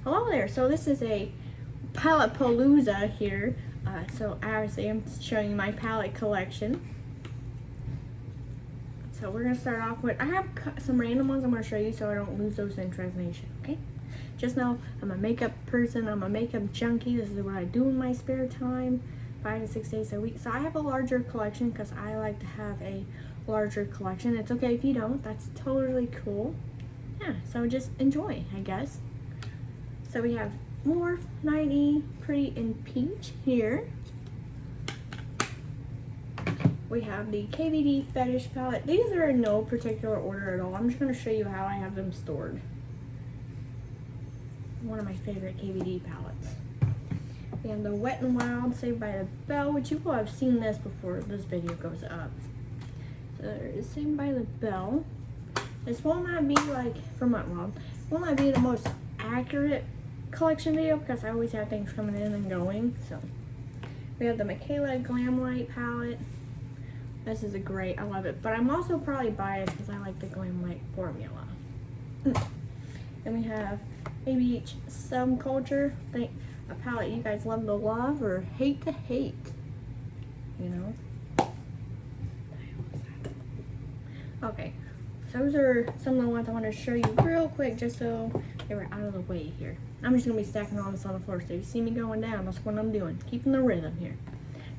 Hello there. So this is a palette palooza here. So obviously I'm showing you my palette collection. So we're gonna start off with, I have some random ones I'm gonna show you so I don't lose those in translation, okay? Just know I'm a makeup person, I'm a makeup junkie. This is what I do in my spare time, 5 to 6 days a week. So I have a larger collection because I like to have a larger collection. It's okay if you don't, that's totally cool. Yeah, so just enjoy, I guess. So we have Morph 90 Pretty in Peach here. We have the KVD Fetish palette. These are in no particular order at all. I'm just going to show you how I have them stored. One of my favorite KVD palettes. We have the Wet n Wild Saved by the Bell, which you will have seen this before this video goes up. So there is Saved by the Bell. This will not be like, from Wet n Wild, will not be the most accurate collection video because I always have things coming in and going. So we have the Michaela Glam Light palette. This is a great, I love it, but I'm also probably biased because I like the Glam Light formula. And we have ABH Subculture, a palette you guys love to love or hate to hate, you know. Okay, so those are some of the ones I want to show you real quick just so they were out of the way here. I'm just going to be stacking all this on the floor so you see me going down. That's what I'm doing, keeping the rhythm here.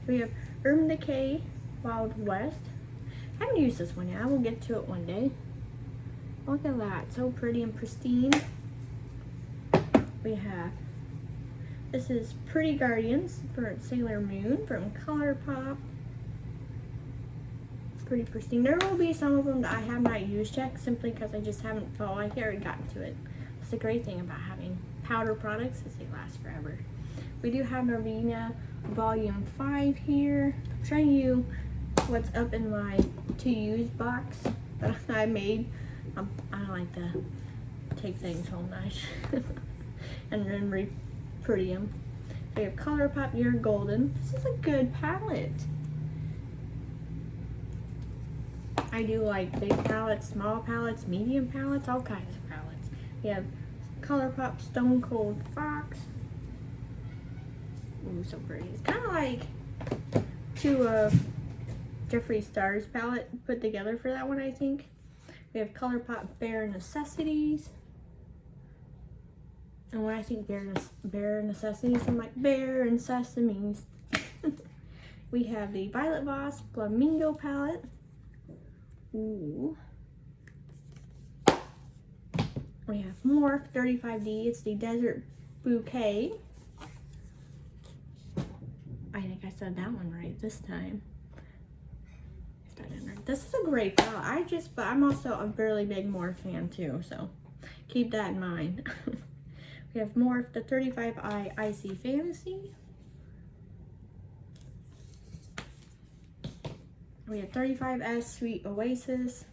So we have Urban Decay Wild West. I haven't used this one yet. I will get to it one day. Look at that, so pretty and pristine. We have, this is Pretty Guardians for Sailor Moon from ColourPop. Pretty pristine. There will be some of them that I have not used yet simply because I just haven't felt like it or gotten to it. That's the great thing about having powder products is they last forever. We do have Norvina Volume 5 here. I'm showing you what's up in my to-use box that I made. I like to take things home nice and then re-pretty them. We have ColourPop You're Golden. This is a good palette. I do like big palettes, small palettes, medium palettes, all kinds of palettes. We have ColourPop Stone Cold Fox. Ooh, so pretty. It's kind of like two Jeffree Star's palette put together for that one, I think. We have ColourPop Bare Necessities. And when I think bare necessities, I'm like bear and sesames. We have the Violet Voss Flamingo palette. Ooh. We have Morph 35D. It's the Desert Bouquet. I think I said that one right this time. This is a great palette. But I'm also a really big Morph fan too, so keep that in mind. We have Morph the 35i Icy Fantasy. We have 35S Sweet Oasis.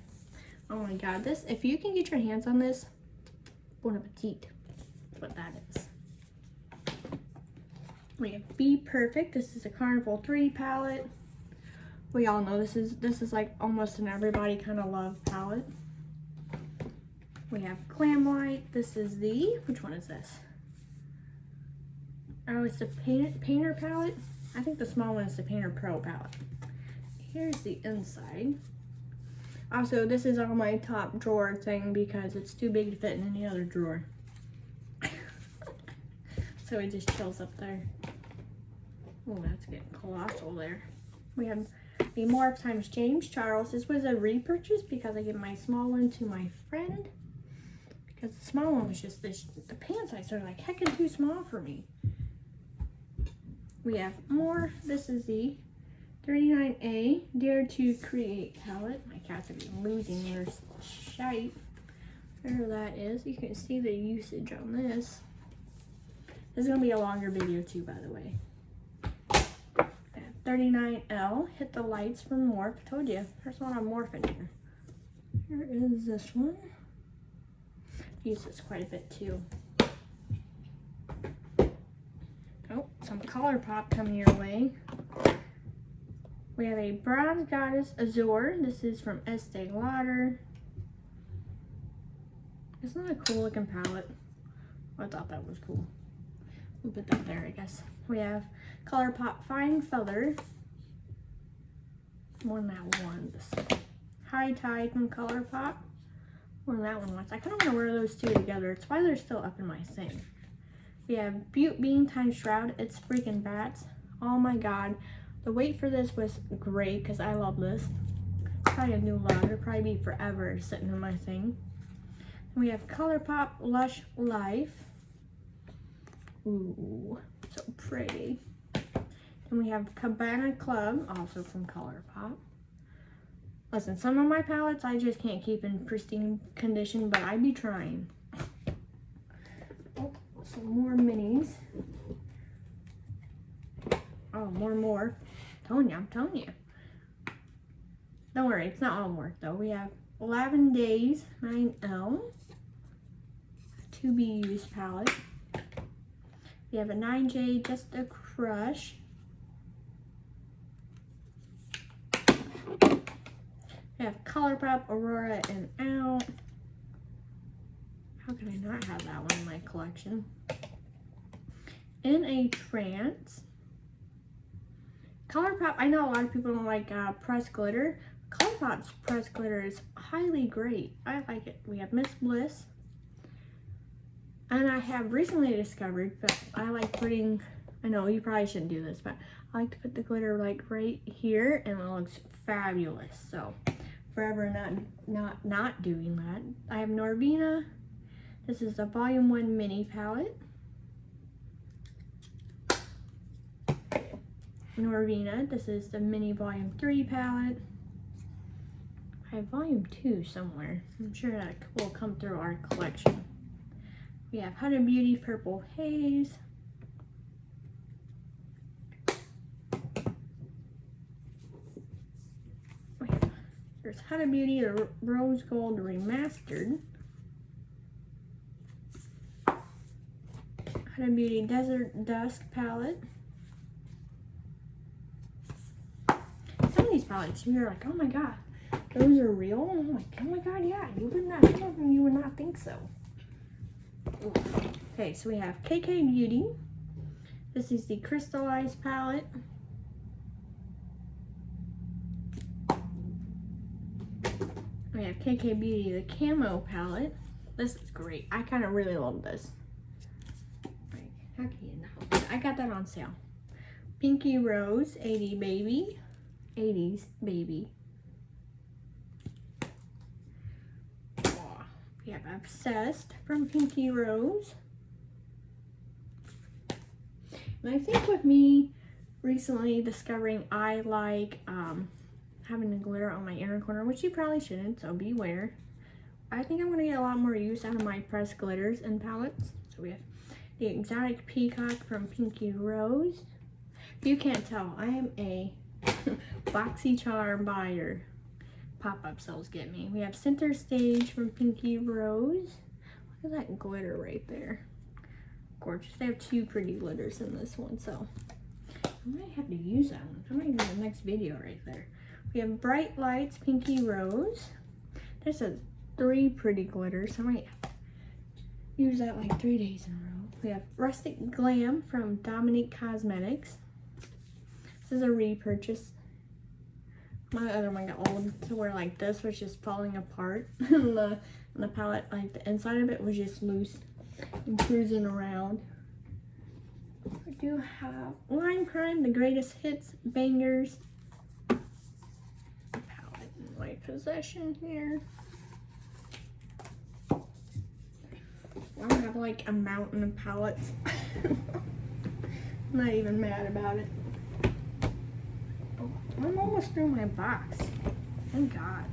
Oh my god, this, if you can get your hands on this, bon appetit. That's what that is. We have Be Perfect. This is a Carnival 3 palette. We all know this is like almost an everybody kind of love palette. We have Glam Light. This is the, which one is this? Oh, it's the Painter palette. I think the small one is the Painter Pro palette. Here's the inside. Also, this is on my top drawer thing because it's too big to fit in any other drawer. So it just chills up there. Oh, that's getting colossal there. We have the Morph times James Charles. This was a repurchase because I gave my small one to my friend. Because the small one was just this, the pan size are like heckin' too small for me. We have Morph. This is the 39A Dare to Create palette. My cats have been losing their shite. Whatever that is. You can see the usage on this. This is going to be a longer video too, by the way. 39L, Hit the Lights from Morph. Told you, there's a lot of Morph in here. Here is this one. Use this quite a bit too. Oh, some ColourPop coming your way. We have a Bronze Goddess Azure. This is from Estee Lauder. Isn't that a cool looking palette? I thought that was cool. We'll put that there, I guess. We have ColourPop Fine Feather. More than that one. High Tide from ColourPop. More than that one was. I kind of want to wear those two together. It's why they're still up in my sink. We have Butte Bean Time Shroud. It's freaking bats. Oh my god. The wait for this was great because I love this. Probably a new love. It'll probably be forever sitting in my thing. We have ColourPop Lush Life. Ooh, so pretty. Then we have Cabana Club, also from ColourPop. Listen, some of my palettes I just can't keep in pristine condition, but I be trying. Oh, some more minis. Oh, more. I'm telling you. Don't worry, it's not all work though. We have 11 Days 9L. To be used palette. We have a 9J Just a Crush. We have ColourPop Aurora and Out. How can I not have that one in my collection? In a Trance. ColourPop, I know a lot of people don't like pressed glitter. ColourPop's pressed glitter is highly great. I like it. We have Miss Bliss. And I have recently discovered, but I like putting, I know you probably shouldn't do this, but I like to put the glitter like right here and it looks fabulous. So forever not doing that. I have Norvina. This is the Volume 1 mini palette. Norvina, this is the mini Volume 3 palette. I have Volume 2 somewhere. I'm sure that will come through our collection. We have Huda Beauty Purple Haze. There's Huda Beauty the Rose Gold Remastered. Huda Beauty Desert Dust Palette. Some of these palettes, you're like, oh my god, those are real? I'm like, oh my god, yeah, you would not, some of them you would not think so. Okay, so we have KK Beauty. This is the Crystallized palette. We have KK Beauty, the Camo palette. This is great. I kind of really love this. Like, how can you not? I got that on sale. Pinky Rose, 80 Baby. 80s Baby. We have Obsessed from Pinky Rose. And I think with me recently discovering I like having the glitter on my inner corner, which you probably shouldn't, so beware. I think I'm going to get a lot more use out of my pressed glitters and palettes. So we have the Exotic Peacock from Pinky Rose. If you can't tell, I am a BoxyCharm buyer. Pop-up sales get me. We have Center Stage from Pinky Rose. Look at that glitter right there. Gorgeous. They have two pretty glitters in this one, so I might have to use that one. I might do the next video right there. We have Bright Lights Pinky Rose. There's 3 pretty glitters. I might use that like 3 days in a row. We have Rustic Glam from Dominique Cosmetics. This is a repurchase. My other one got old to where like this was just falling apart. the palette, like the inside of it was just loose and cruising around. I do have Lime Crime, the Greatest Hits Bangers palette in my possession here. I have like a mountain of palettes. I'm not even mad about it. I'm almost through my box. Thank God.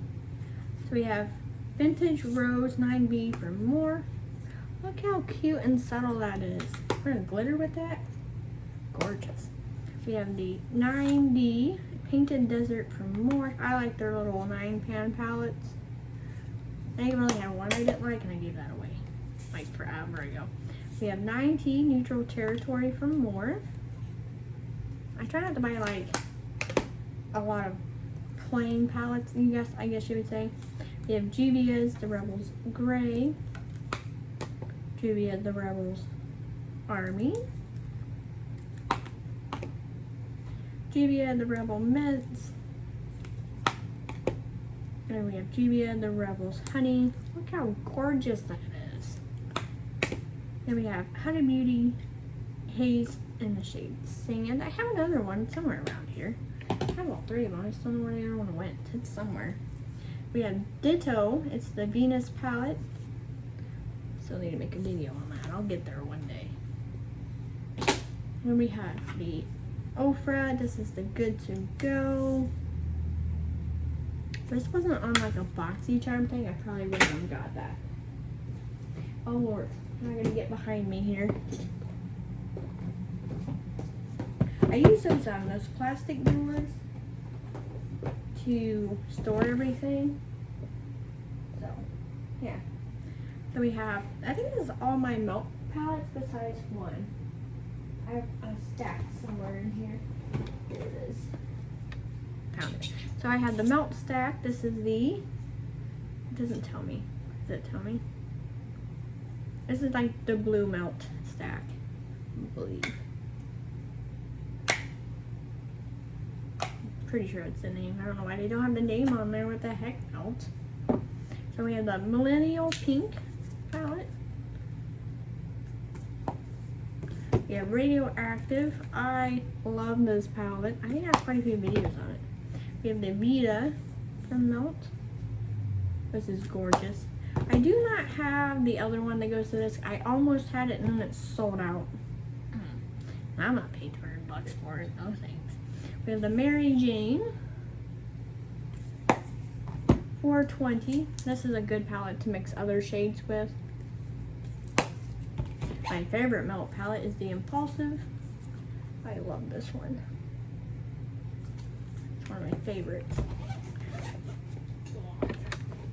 So we have Vintage Rose 9B for more. Look how cute and subtle that is. We're gonna glitter with that. Gorgeous. We have the 9D Painted Desert for more. I like their little 9-pan palettes. I only had one I didn't like and I gave that away like forever ago. We have 9T Neutral Territory for more. I try not to buy like a lot of plain palettes, I guess you would say. We have Juvia's The Rebels Gray. Juviet the Rebels Army, Juviet the Rebel Mints, and then we have Juviet the Rebels Honey. Look how gorgeous that is. Then we have Huda Beauty Haze in the shade Sand. I have another one somewhere around here. I have all three of them. I just don't know where the other one went. It's somewhere. We have Ditto. It's the Venus palette. Still need to make a video on that. I'll get there one day. Then we have the Ofra. This is the Good to Go. If this wasn't on like a boxy charm thing, I probably wouldn't have got that. Oh Lord, I'm not gonna get behind me here. I use those plastic drawers to store everything. So, yeah. Then we have, I think this is all my melt palettes besides one. I have a stack somewhere in here. Here it is. Found it. So I have the melt stack. This is the, it doesn't tell me. Does it tell me? This is like the blue melt stack, I believe. Pretty sure it's the name. I don't know why they don't have the name on there. What the heck, melt? So we have the Millennial Pink palette. We have Radioactive. I love this palette. I think I have quite a few videos on it. We have the Vita from Melt. This is gorgeous. I do not have the other one that goes to this. I almost had it and then it's sold out. I'm not paying $200 for it. No thanks. We have the Mary Jane 420. This is a good palette to mix other shades with. My favorite melt palette is the Impulsive. I love this one. It's one of my favorites.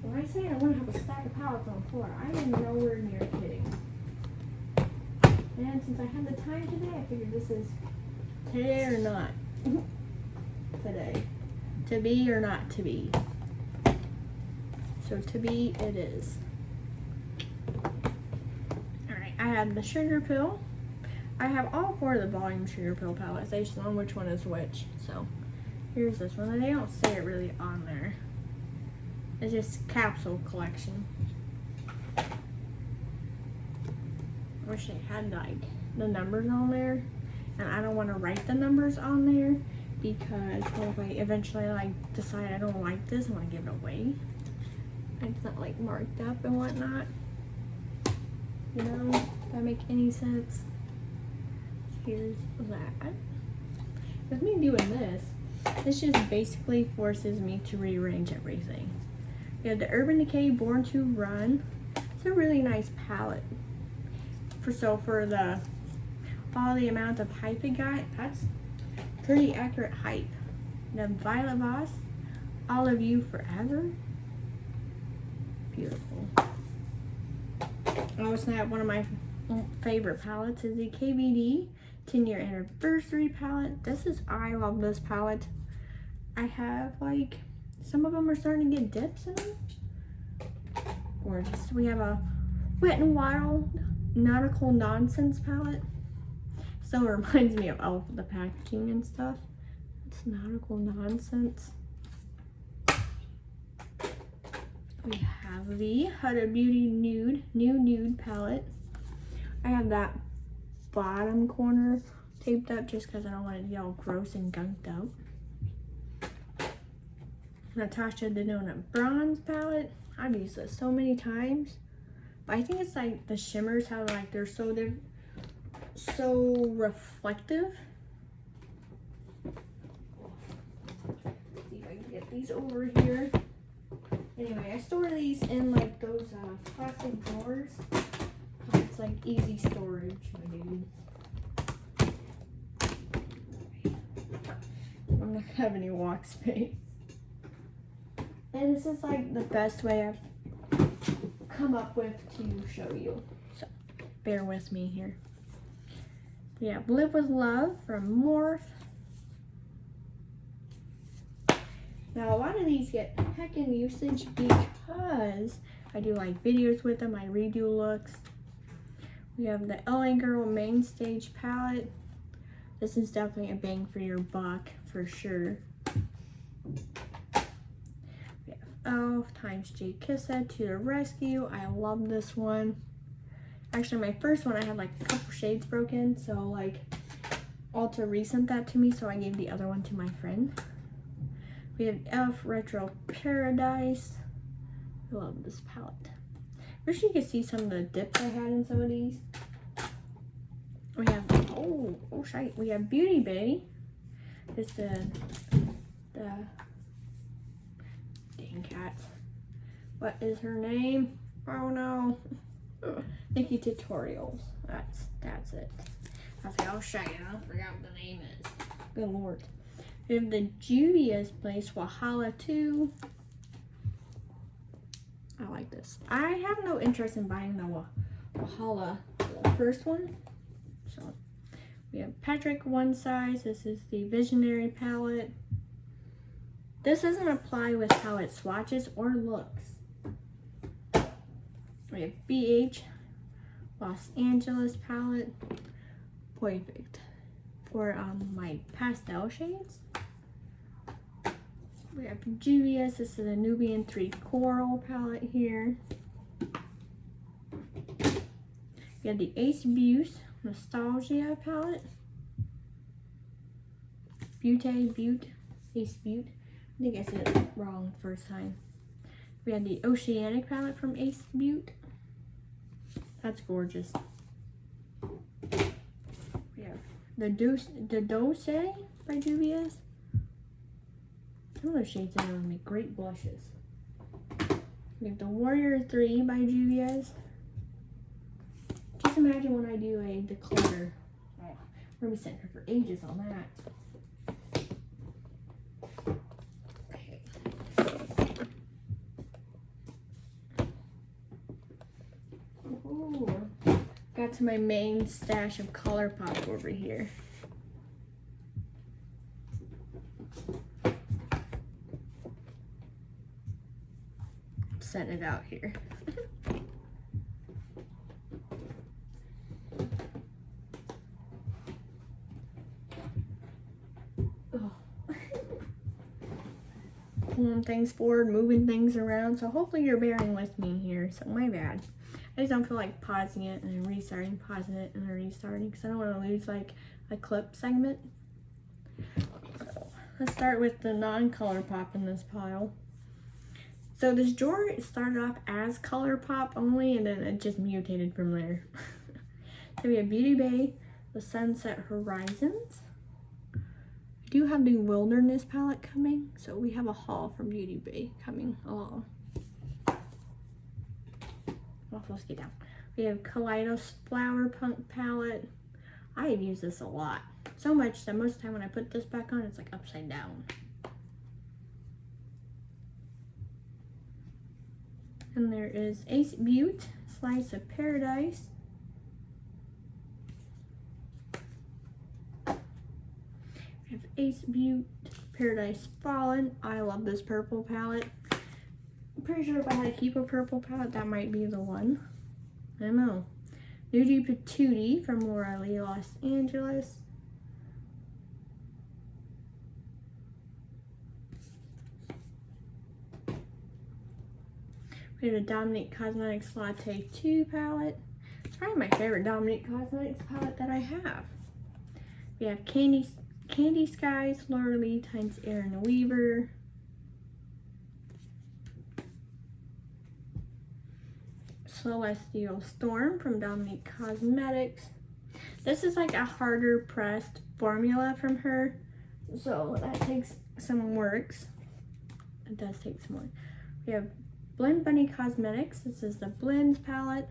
When I say I want to have a stack of palettes on the floor, I am nowhere near kidding. And since I have the time today, I figured this is today or not. Today. To be or not to be. So to be it is. Alright, I have the Sugar Pill. I have all four of the volume Sugar Pill palettes. I just don't know which one is which. So here's this one. They don't say it really on there. It's just capsule collection. I wish they had like the numbers on there. And I don't want to write the numbers on there because what if I eventually like decide I don't like this, I want to give it away. And it's not like marked up and whatnot. You know, does that make any sense? Here's that. With me doing this just basically forces me to rearrange everything. We have the Urban Decay Born to Run. It's a really nice palette. For the all the amount of hype it got, that's pretty accurate hype. The Violet Voss, All of You Forever. Beautiful. Oh snap, one of my favorite palettes is the KVD 10-year anniversary palette. I love this palette. I have like, some of them are starting to get dips in them. Gorgeous. We have a Wet n Wild Nautical Nonsense palette. Still reminds me of Elf, the packaging and stuff. It's Nautical Nonsense. We have the Huda Beauty New Nude palette. I have that bottom corner taped up just because I don't want it to get all gross and gunked out. Natasha Denona Bronze palette. I've used this so many times. But I think it's like the shimmers, how like they're so reflective. Let's see if I can get these over here. Anyway, I store these in like those plastic drawers. It's like easy storage, my dudes. I'm not gonna have any walk space. And this is like the best way I've come up with to show you. So bear with me here. We have Live with Love from Morph. Now a lot of these get heckin' usage because I do like videos with them, I redo looks. We have the LA Girl Main Stage palette. This is definitely a bang for your buck, for sure. We have Elf times J Kissa to the rescue. I love this one. Actually, my first one, I had like a couple shades broken, so like Ulta resent that to me, so I gave the other one to my friend. We have Elf Retro Paradise. I love this palette. Wish you could see some of the dips I had in some of these. We have, oh shite, we have Beauty Bay. It's the dang cat. What is her name? Oh no. Nikki Tutorials. That's it. I was like, oh shite, I forgot what the name is. Good lord. We have the Juvia's Place Wahala 2. I like this. I have no interest in buying the Wahala, the first one. So we have Patrick One Size. This is the Visionary palette. This doesn't apply with how it swatches or looks. We have BH Los Angeles palette. Perfect for my pastel shades. We have Juvia's. This is a Nubian 3 Coral palette here. We have the Ace Beauty Nostalgia palette. Ace Beauty. I think I said it wrong the first time. We have the Oceanic palette from Ace Beauty. That's gorgeous. We have the Dose by Juvia's. Some of those shades in there make great blushes. We have the Warrior 3 by Juvia's. Just imagine when I do a declutter. Oh, we're gonna be sitting here for ages on that. Okay. Ooh, got to my main stash of ColourPop over here. Setting it out here. Pulling things forward, moving things around, so hopefully you're bearing with me here. So my bad. I just don't feel like pausing it and then restarting, pausing it and then restarting, because I don't want to lose like a clip segment. So let's start with the non-ColourPop in this pile. So this drawer started off as ColourPop only, and then it just mutated from there. So we have Beauty Bay, the Sunset Horizons. I do have the Wilderness palette coming, so we have a haul from Beauty Bay coming along. Well, let's get down. We have Kaleidos Flower Punk palette. I have used this a lot. So much that most of the time when I put this back on, it's like upside down. And there is Ace Beauty, Slice of Paradise. We have Ace Beauty, Paradise Fallen. I love this purple palette. I'm pretty sure if I had to keep a purple palette, that might be the one. I don't know. Nudie Patootie from Laura Lee, Los Angeles. We have a Dominique Cosmetics Latte 2 palette. It's probably my favorite Dominique Cosmetics palette that I have. We have Candy Skies, Laura Lee times Erin Weaver. Celestial Storm from Dominique Cosmetics. This is like a harder pressed formula from her, so that takes some works. It does take some work. We have Blend Bunny Cosmetics. This is the Blends palette.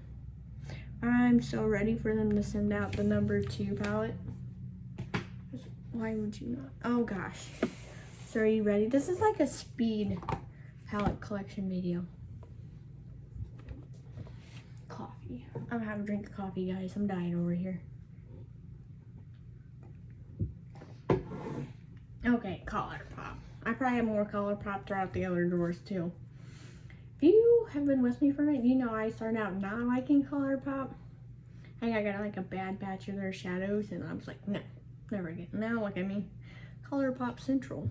I'm so ready for them to send out the number 2 palette. Why would you not? Oh gosh. So are you ready? This is like a speed palette collection video. Coffee. I'm gonna have a drink of coffee, guys. I'm dying over here. Okay, ColourPop. I probably have more ColourPop throughout the other drawers too. If you have been with me for a minute, you know I started out not liking ColourPop. I think I got like a bad batch of their shadows and I was like, no, never again. Now look at me. ColourPop Central.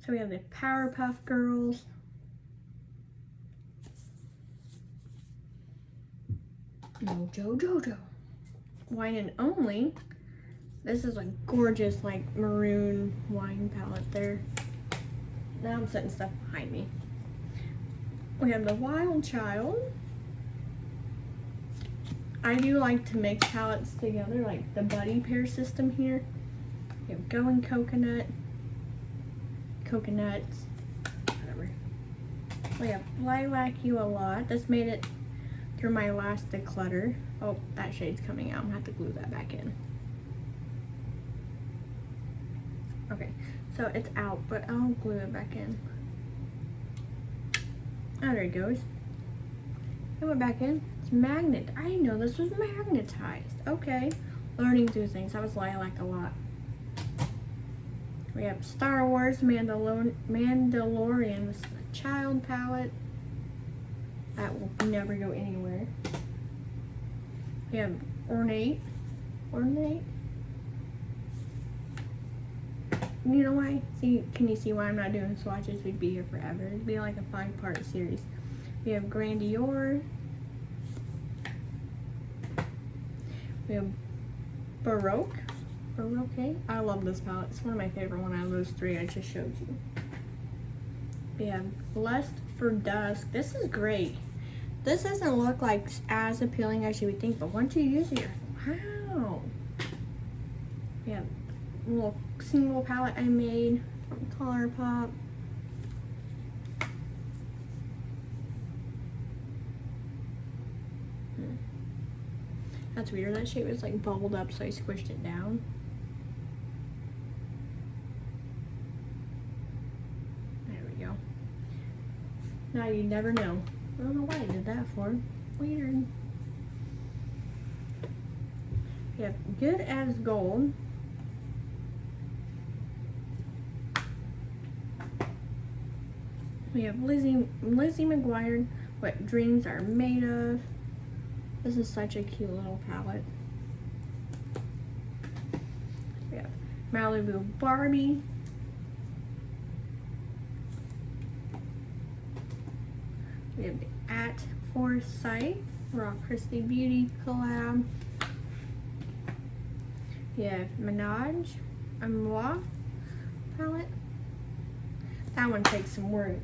So we have the Powerpuff Girls. Jojo. Wine and Only. This is a gorgeous like maroon wine palette there. Now I'm setting stuff behind me. We have the Wild Child. I do like to mix palettes together, like the buddy pair system here. We have Going Coconuts, whatever. We have Lilac You a Lot. This made it through my last declutter. Oh, that shade's coming out. I'm gonna have to glue that back in. Okay, so it's out, but I'll glue it back in. Oh, there it goes. It went back in. It's magnet. I didn't know this was magnetized. Okay, learning through things. That was Lilac a Lot. We have Star Wars Mandalorian. This is a child palette. That will never go anywhere. We have Ornate. You know why? See, can you see why I'm not doing swatches? We'd be here forever. It'd be like a 5-part series. We have Grandeur. We have Baroque. I love this palette. It's one of my favorite one out of those 3 I just showed you. We have Blessed for Dusk. This is great. This doesn't look like as appealing as you would think, but once you use it, you're like, wow. We have a little single palette I made from ColourPop. That's weird. That shape was like bubbled up, so I squished it down. There we go. Now you never know. I don't know why I did that for. Weird. We have Good as Gold. We have Lizzie McGuire, What Dreams Are Made Of. This is such a cute little palette. We have Malibu Barbie. We have the At Foresight Raw Christy Beauty collab. We have Menage a Moi palette. That one takes some work.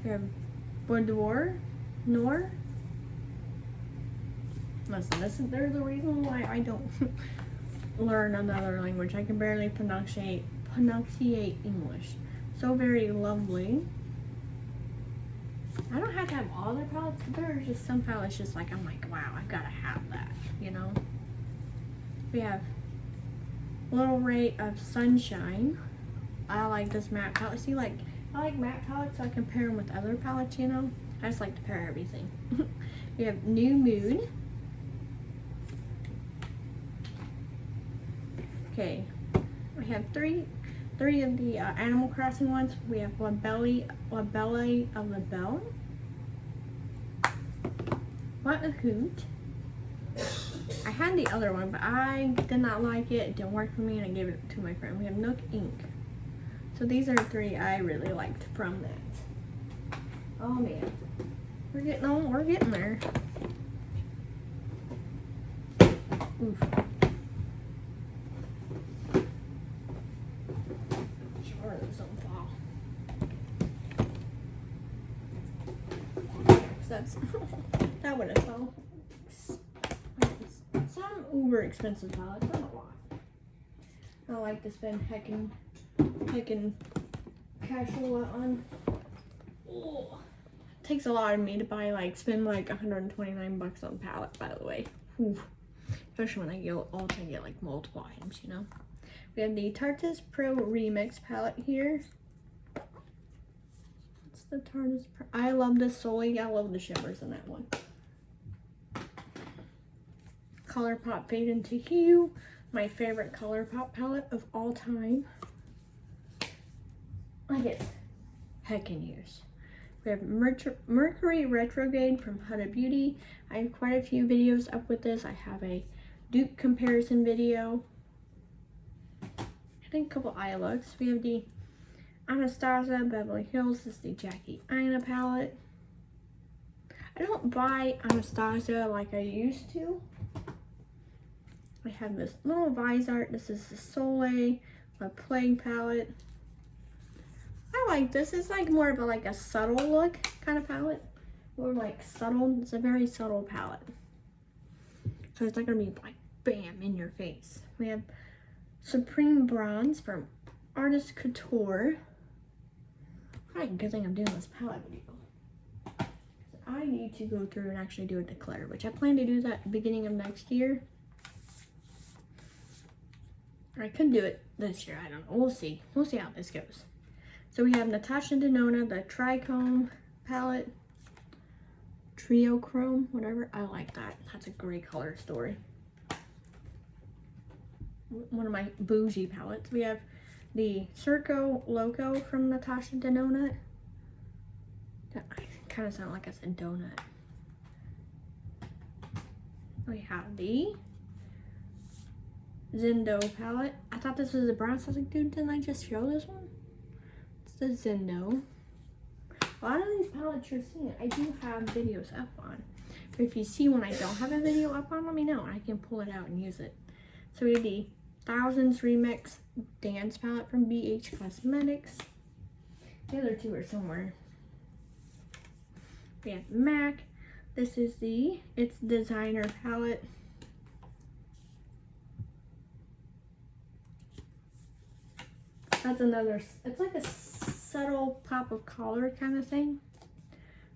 We have Boudoir Noir. Listen, there's a reason why I don't learn another language. I can barely pronunciate English. So very lovely. I don't have to have all their palettes, but there's just some palettes just like, I'm like, wow, I've got to have that, you know? We have Little Ray of Sunshine. I like this matte palette. See, like, I like matte palettes so I can pair them with other palettes, you know? I just like to pair everything. We have New Mood. Okay, we have three of the Animal Crossing ones. We have La Belle of the Belle. What a Hoot. I had the other one, but I did not like it. It didn't work for me, and I gave it to my friend. We have Nook Ink. So these are 3 I really liked from that. Oh man, we're getting there. Oof. That would have fell. Some uber expensive palettes, not a lot. I like to spend heckin' casual on. Oh, takes a lot of me to spend like 129 bucks on palette, by the way. Oof. Especially when I get like multiple items, you know. We have the Tarte's Pro Remix palette here. What's the Tarte's Pro? I love this solely. I love the shimmers in that one. ColourPop Fade Into Hue, my favorite ColourPop palette of all time. I get heckin' use. We have Mercury Retrograde from Huda Beauty. I have quite a few videos up with this. I have a dupe comparison video. I think a couple eye looks. We have the Anastasia Beverly Hills. This is the Jackie Aina palette. I don't buy Anastasia like I used to. I have this little Vise Art. This is the Soleil La Plague palette. I like this. It's like more of a subtle look kind of palette. More like subtle. It's a very subtle palette. So it's not going to be like bam in your face. We have Supreme Bronze from Artist Couture. Alright, good thing I'm doing this palette video. I need to go through and actually do a declare, which I plan to do that at the beginning of next year. Or I could do it this year. I don't know. We'll see. We'll see how this goes. So we have Natasha Denona, the Trichrome palette. Trio Chrome, whatever. I like that. That's a great color story. One of my bougie palettes. We have the Circo Loco from Natasha Denona. That kind of sound like I said donut. We have the Zindo palette. I thought this was a bronze. I was like, dude, didn't I just show this one? It's the Zindo. A lot of these palettes you're seeing, I do have videos up on. But if you see one I don't have a video up on, let me know and I can pull it out and use it. So we have the Thousands Remix Dance palette from BH Cosmetics. The other two are somewhere. We have MAC. This is it's designer palette. That's another, it's like a subtle pop of color kind of thing.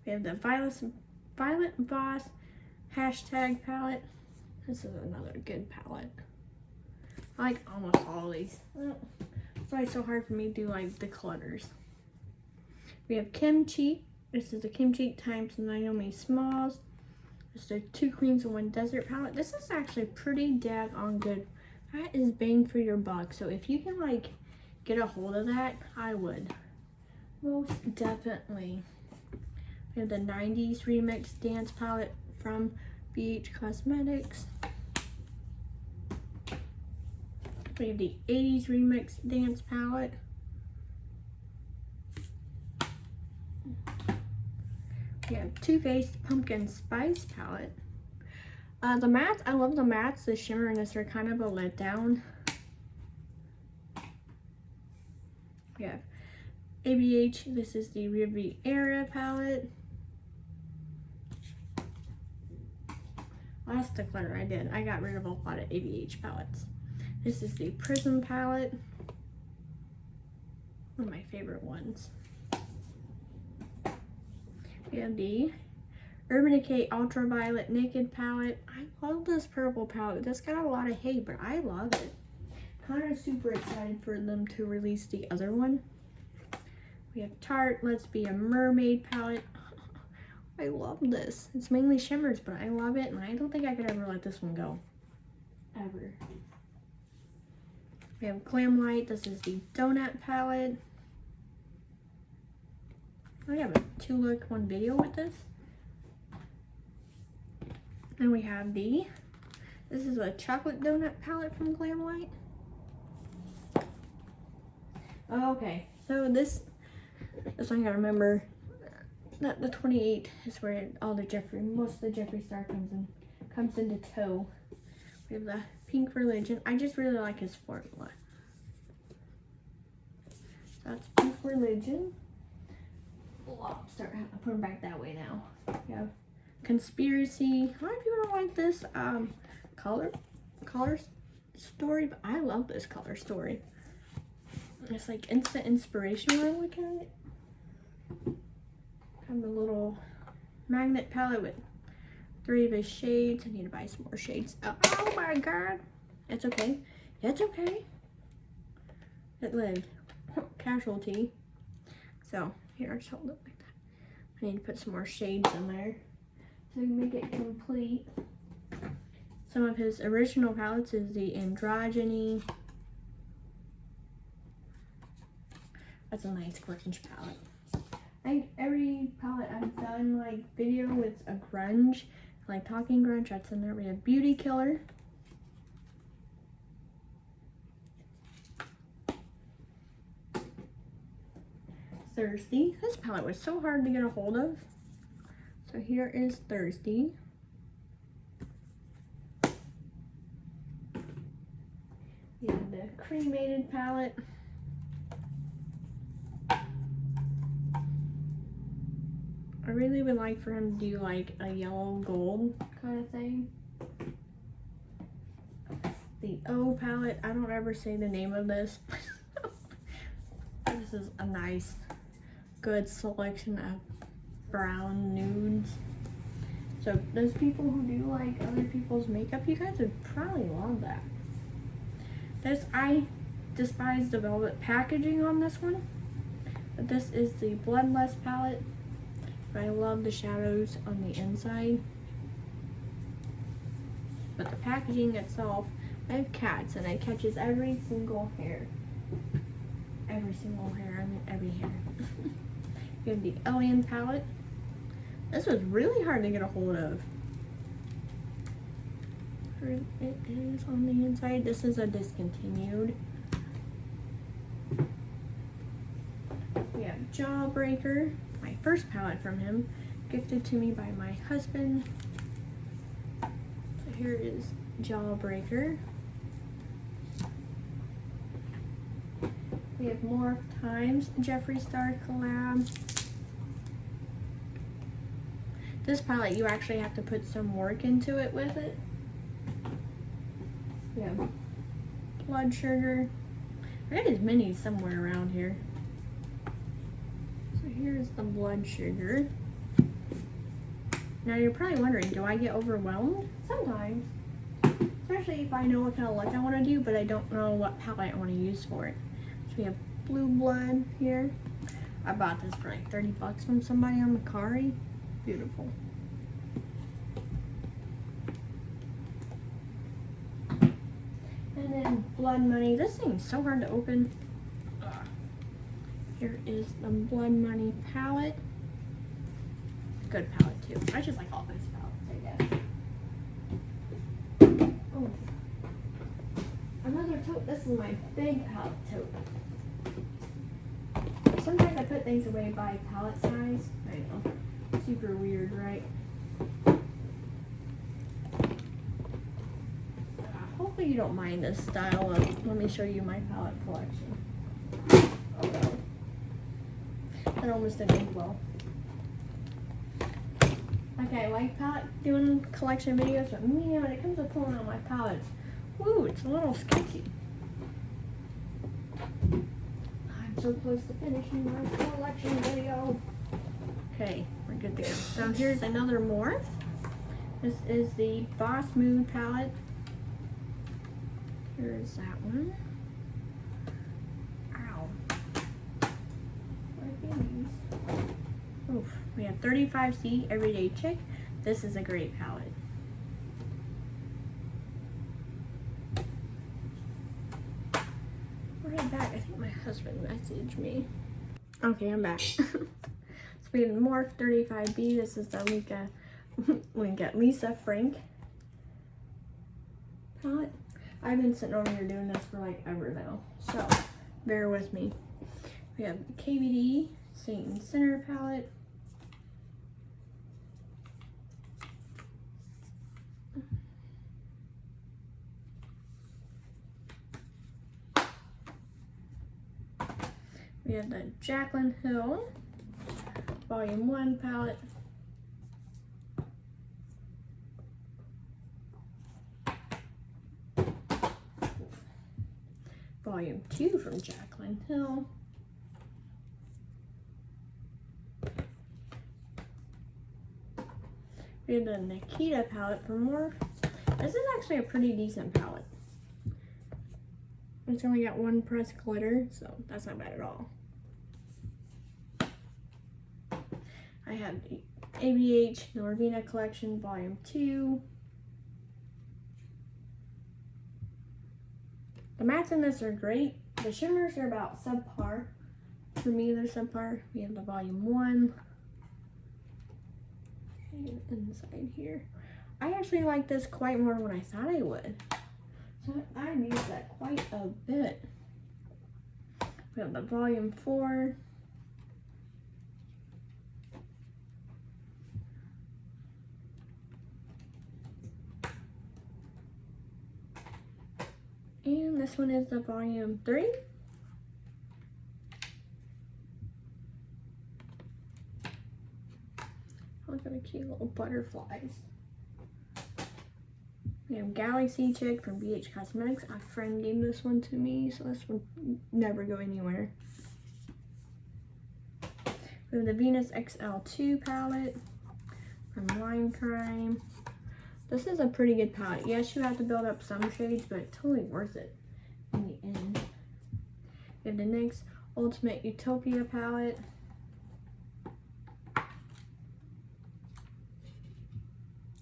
We have the Violet Boss hashtag palette. This is another good palette. I like almost all of these. It's why it's so hard for me to do like the clutters. We have Kimchi. This is the Kimchi times Naomi Smalls. This is the Two Queens and One Desert palette. This is actually pretty daggone good. That is bang for your buck. So if you can like get a hold of that, I would. Most definitely. We have the 90s Remix Dance palette from BH Cosmetics. We have the 80s Remix Dance palette. We have Too Faced Pumpkin Spice palette. The mattes, I love the mattes. The shimmer and this are kind of a letdown. We have ABH. This is the Riviera palette. Last declutter I did, I got rid of a lot of ABH palettes. This is the Prism palette. One of my favorite ones. We have the Urban Decay Ultraviolet Naked palette. I love this purple palette. This got a lot of hate, but I love it. Kind of super excited for them to release the other one. We have Tarte Let's Be a Mermaid palette. I love this. It's mainly shimmers, but I love it, and I don't think I could ever let this one go. Ever. We have Glam Light. This is the Donut palette. I have a 2-look, 1 video with this. And we have this is a chocolate donut palette from Glam Light. Okay, so this one I remember that the 28 is where all the most of the Jeffree Star comes into tow. We have the Pink Religion. I just really like his formula. So that's Pink Religion. I'll put them back that way now. We have Conspiracy. A lot of people don't like this color story, but I love this color story. It's like instant inspiration when I look at it. Kind of a little magnet palette with 3 of his shades. I need to buy some more shades. Oh my god. It's okay. It's okay. It lived. Casualty. So here, I'll just hold it like that. I need to put some more shades in there so we can make it complete. Some of his original palettes is the Androgyny. That's a nice grunge palette. I think every palette I've done like video with a grunge, like talking grunge, that's in there. We have Beauty Killer. Thirsty. This palette was so hard to get a hold of. So here is Thirsty. We have the Cremated palette. I really would like for him to do like a yellow gold kind of thing. The O palette, I don't ever say the name of this. This is a nice, good selection of brown nudes. So those people who do like other people's makeup, you guys would probably love that. I despise the velvet packaging on this one. But this is the Bloodlust palette. I love the shadows on the inside. But the packaging itself, I have cats and it catches every single hair. Every single hair, I mean every hair. We have the Alien palette. This was really hard to get a hold of. It is on the inside. This is a discontinued. We have Jawbreaker. My first palette from him, gifted to me by my husband. So here is Jawbreaker. We have Morph Times Jeffree Star collab. This palette, you actually have to put some work into it with it. We have Blood Sugar. I got his minis somewhere around here. Here's the Blood Sugar. Now you're probably wondering, do I get overwhelmed? Sometimes. Especially if I know what kind of look I want to do, but I don't know what palette I want to use for it. So we have Blue Blood here. I bought this for like 30 bucks from somebody on Mercari. Beautiful. And then Blood Money. This thing's so hard to open. Here is the Blood Money palette. Good palette too. I just like all those palettes, I guess. Oh. Another tote. This is my big palette tote. Sometimes I put things away by palette size. I know. Super weird, right? Hopefully you don't mind this style of, let me show you my palette collection. Oh no. That almost didn't end well. Okay, I like palette doing collection videos, but man, when it comes to pulling out my palettes, woo, it's a little sketchy. I'm so close to finishing my collection video. Okay, we're good to go. So here's another Morph. This is the Boss Moon palette. Here's that one. Oof. We have 35C Everyday Chick. This is a great palette. Right back. I think my husband messaged me. Okay, I'm back. So we have Morph 35B. This is the Lisa Frank palette. I've been sitting over here doing this for like ever now, so bear with me. We have KVD Saint Center palette. We have the Jaclyn Hill Volume 1 palette. Volume 2 from Jaclyn Hill. We have the Nikita palette for Morph. This is actually a pretty decent palette. It's only got one pressed glitter, so that's not bad at all. I have the ABH Norvina Collection Volume 2. The mattes in this are great. The shimmers are about subpar. for me this far. We have the volume 1. And inside here. I actually like this quite more than I thought I would. So I've used that quite a bit. We have the volume 4. And this one is the volume 3. Look at the cute little butterflies. We have Galaxy Chick from BH Cosmetics. A friend gave this one to me, so this one never go anywhere. We have the Venus XL2 palette from Lime Crime. This is a pretty good palette. Yes, you have to build up some shades, but it's totally worth it in the end. We have the NYX Ultimate Utopia palette.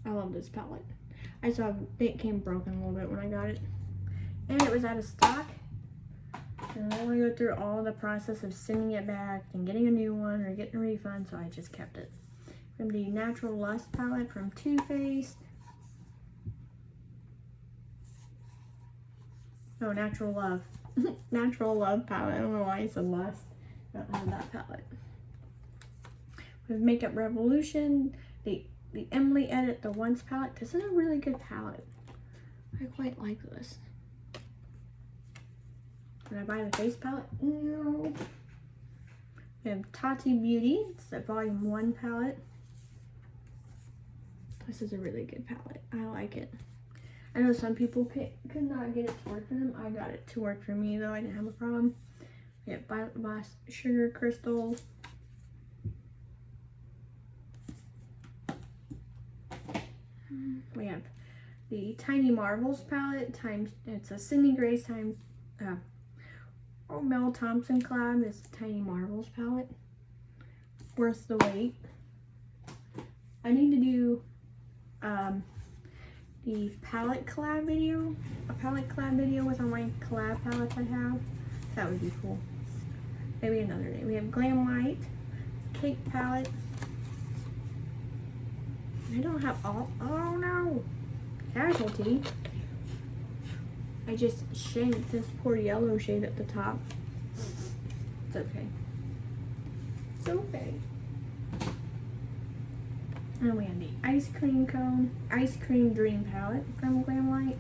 I love this palette. I saw it came broken a little bit when I got it. And it was out of stock. And I don't want to go through all the process of sending it back and getting a new one or getting a refund, so I just kept it. From the Natural Lust palette from Too Faced. Oh, Natural Love. Natural Love palette. I don't know why I said lust. I don't have that palette. We have Makeup Revolution. The Emily Edit the Once palette. This is a really good palette. I quite like this. Did I buy the face palette? No. We have Tati Beauty. It's the Volume 1 palette. This is a really good palette. I like it. I know some people could not get it to work for them. I got it to work for me though. I didn't have a problem. We have Violet Voss Sugar Crystal. We have the Tiny Marvels palette times, it's a Sydney Grace times, Mel Thompson collab. This Tiny Marvels palette. Worth the wait. I need to do the palette collab video, a palette collab video with all my collab palettes I have. That would be cool. Maybe another day. We have Glam Light Cake palette. I don't have all, oh no, Casualty. I just shanked this poor yellow shade at the top. It's okay. It's okay. And we have the Ice Cream Dream palette from Glam Light.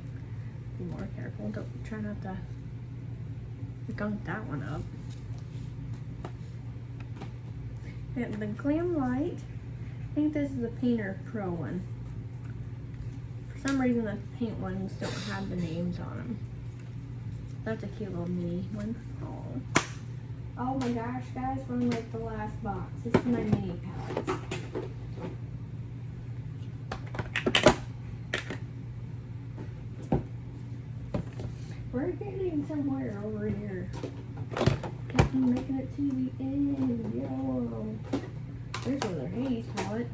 Be more careful, don't try not to gunk that one up. We have the Glam Light. I think this is the Painter Pro one. For some reason the paint ones don't have the names on them. That's a cute little mini one. Oh my gosh, guys, we're in like the last box. This is my mini palettes. We're getting somewhere over here. Keep making it to the end. Yo. There's another Haze palette.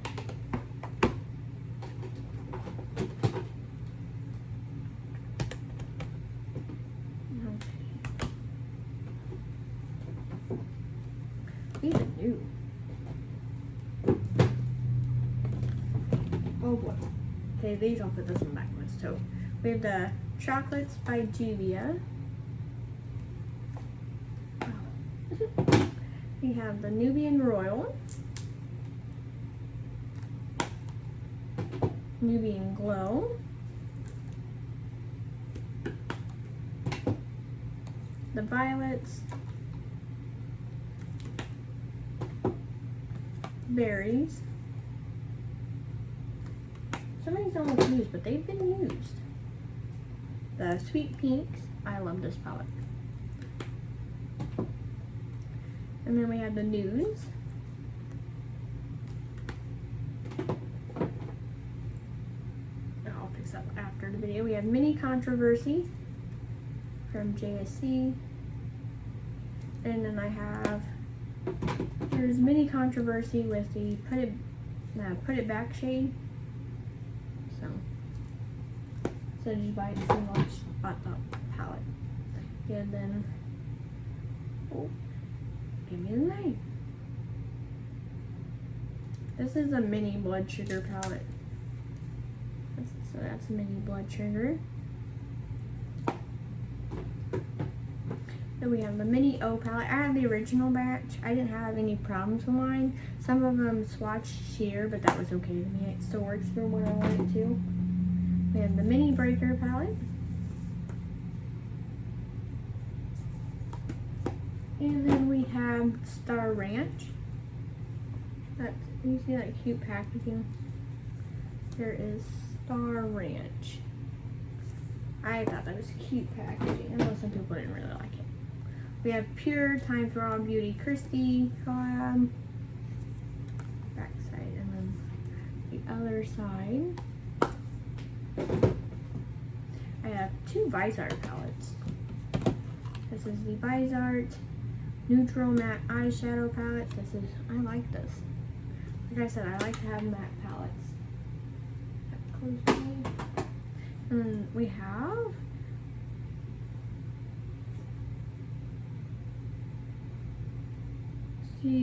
These are new. Oh boy. Okay, these I'll put this one backwards. So we have the Chocolates by Juvia. We have the Nubian Royal. Nubian Glow. The Violets. Berries. Some of these don't look used, but they've been used. The Sweet Pinks. I love this palette. And then we have the Nudes. I'll fix that after the video. We have Mini Controversy from JSC. And then I have, there's Mini Controversy with the Put It Back shade. So just buy the single, just bought the palette. And then Give me the name. This is a mini blood sugar palette. So that's a mini blood sugar. Then we have the mini O palette. I have the original batch. I didn't have any problems with mine. Some of them swatched sheer, but that was okay to me. It still works for what I want it to. We have the mini breaker palette. And then we have Star Ranch. That's, you see that cute packaging? There is Star Ranch. I thought that was cute packaging. I know some people didn't really like it. We have Pure Time for All Beauty Christy collab. Back side and then the other side. I have two Visart palettes. This is the Visart Neutral Matte Eyeshadow palette. I like this. Like I said, I like to have matte palettes. And we have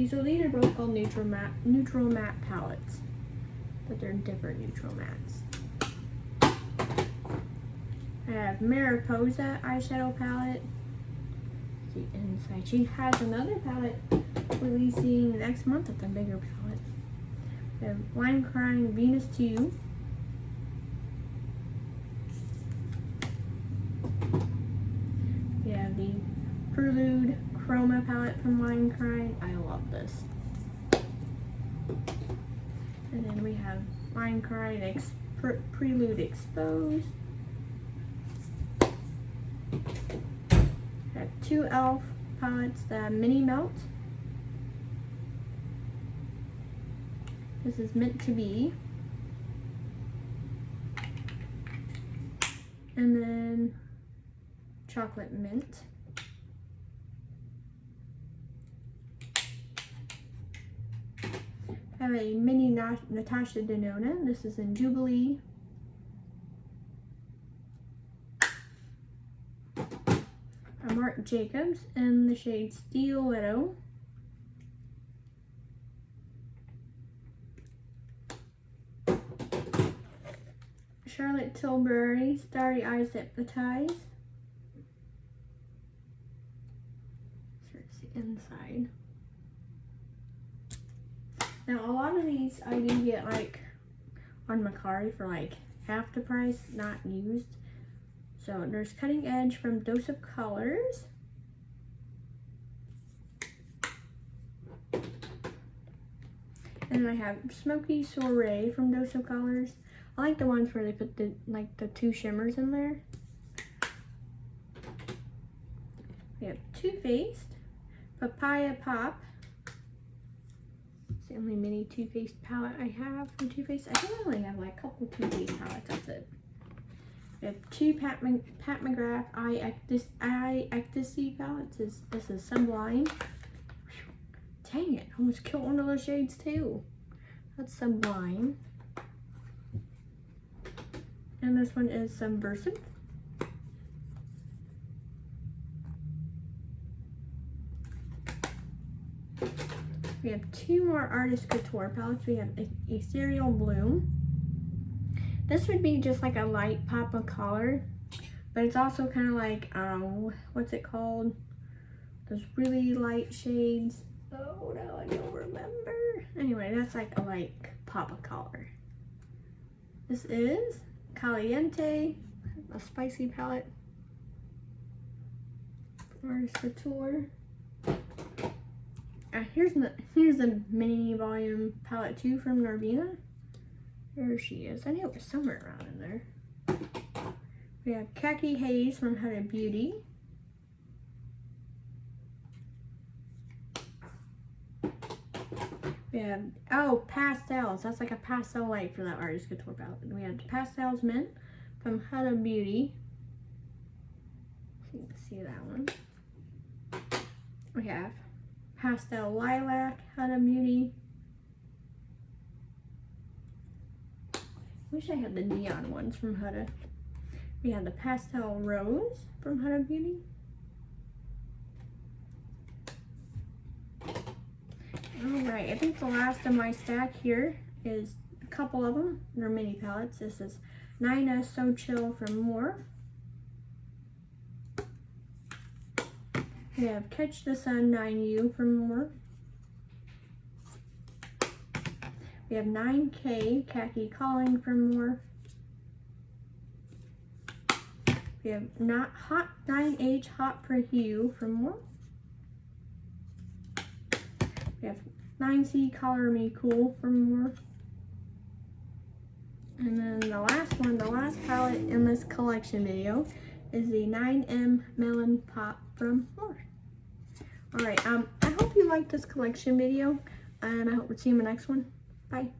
so these are both called neutral matte palettes, but they're different neutral mattes. I have Mariposa eyeshadow palette. The inside. She has another palette releasing next month. It's a bigger palette. We have Lime Crime Venus 2. We have the Prelude Chroma palette from Lime Crime. I love this. And then we have Lime Crime Prelude Exposed. I have two e.l.f. palettes, the Mini Melt. This is Meant to Be. And then Chocolate Mint. I have a mini Natasha Denona. This is in Jubilee. A Marc Jacobs in the shade Stiletto. Charlotte Tilbury Starry Eyes Hypnotize. Here's the inside. Now a lot of these I do get like on Mercari for like half the price, not used. So there's Cutting Edge from Dose of Colors. And I have Smoky Soiree from Dose of Colors. I like the ones where they put the two shimmers in there. We have Too Faced, Papaya Pop. It's the only mini Too Faced palette I have from Too Faced. I think I only have like a couple Too Faced palettes, that's it. We have two Pat McGrath Eye Ecstasy palettes. This is Sublime. Dang it, almost killed one of those shades too. That's Sublime. And this one is Subversive. We have two more Artist Couture palettes. We have Ethereal Bloom. This would be just like a light pop of color, but it's also kind of like, what's it called? Those really light shades. Oh no, I don't remember. Anyway, that's like a light pop of color. This is Caliente, a spicy palette. Artist Couture. Here's the mini volume palette 2 from Narvina. There she is. I knew it was somewhere around in there. We have Khaki Haze from Huda Beauty. We have, oh, Pastels. That's like a pastel light for that Artist Couture palette. We have Pastels Mint from Huda Beauty. So you can see that one. We have Pastel Lilac, Huda Beauty. Wish I had the neon ones from Huda. We have the Pastel Rose from Huda Beauty. Alright, I think the last of my stack here is a couple of them. They're mini palettes. This is Nina So Chill from More. We have Catch the Sun 9U from More. We have 9K Khaki Calling from More. We have Not Hot 9H Hot for Hue from More. We have 9C Color Me Cool from More. And then the last one, the last palette in this collection video is the 9M Melon Pop from More. Alright, I hope you liked this collection video, and I hope to see you in the next one. Bye.